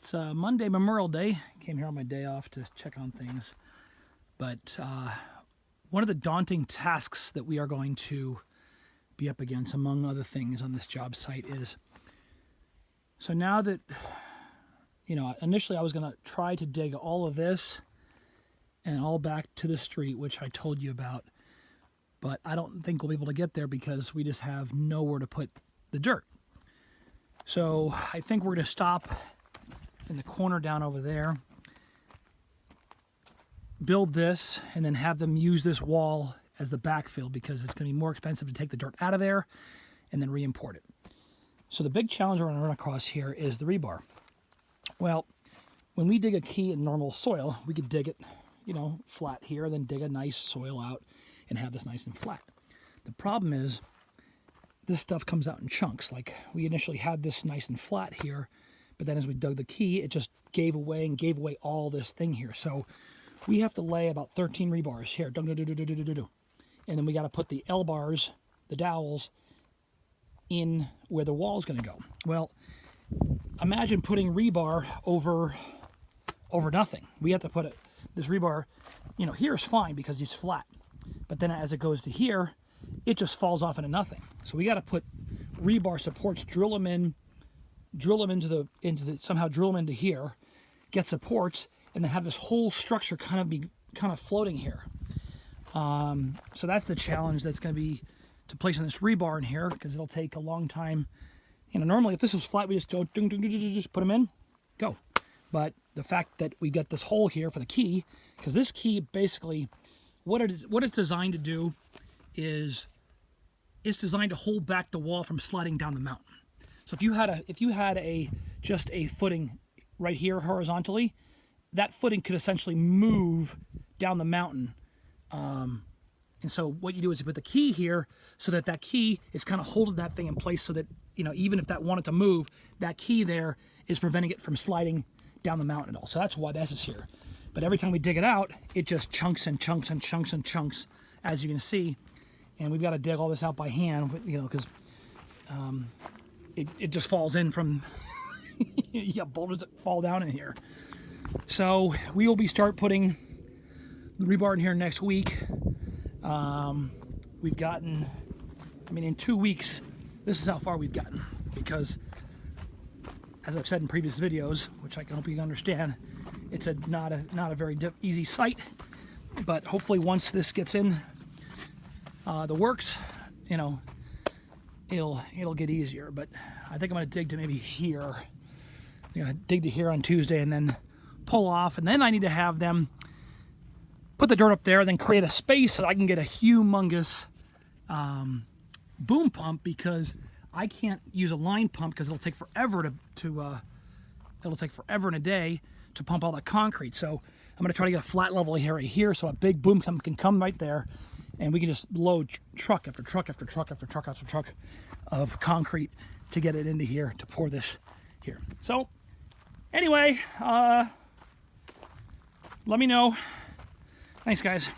It's Monday, Memorial Day. Came here on my day off to check on things. But one of the daunting tasks that we are going to be up against, among other things on this job site, is, so now that, initially I was going to try to dig all of this and all back to the street, which I told you about. But I don't think we'll be able to get there because we just have nowhere to put the dirt. So I think we're going to stop in the corner down over there, build this, and then have them use this wall as the backfill because it's going to be more expensive to take the dirt out of there and then re-import it. So the big challenge we're going to run across here is the rebar. Well, when we dig a key in normal soil, we could dig it, flat here, then dig a nice soil out and have this nice and flat. The problem is this stuff comes out in chunks. Like we initially had this nice and flat here, but then as we dug the key, it just gave away all this thing here. So we have to lay about 13 rebars here. And then we got to put the L bars, the dowels, in where the wall is going to go. Well, imagine putting rebar over nothing. We have to put this rebar, here is fine because it's flat. But then as it goes to here, it just falls off into nothing. So we got to put rebar supports, drill them into here, get supports, and then have this whole structure kind of floating here. So that's the challenge that's going to be to placing this rebar in here because it'll take a long time. Normally if this was flat, we just go just put them in, go. But the fact that we got this hole here for the key, because this key basically, what it's designed to do is it's designed to hold back the wall from sliding down the mountain. So if you had just a footing right here horizontally, that footing could essentially move down the mountain. And so what you do is you put the key here so that key is kind of holding that thing in place so that, even if that wanted to move, that key there is preventing it from sliding down the mountain at all. So that's why this is here. But every time we dig it out, it just chunks and chunks and chunks and chunks, as you can see. And we've got to dig all this out by hand, because it just falls in from, you got boulders that fall down in here. So we will start putting the rebar in here next week. We've gotten, in 2 weeks, this is how far we've gotten, because as I've said in previous videos, which I hope you can understand, it's not a very easy site, but hopefully once this gets in the works, it'll get easier. But I think I'm going to dig to maybe here. I'm going to dig to here on Tuesday and then pull off, and then I need to have them put the dirt up there, then create a space so I can get a humongous boom pump, because I can't use a line pump because it'll take forever it'll take forever and a day to pump all that concrete. So I'm going to try to get a flat level here, right here, so a big boom pump can come right there, and we can just load truck after truck after truck after truck after truck of concrete to get it into here to pour this here. So anyway, let me know. Thanks, guys.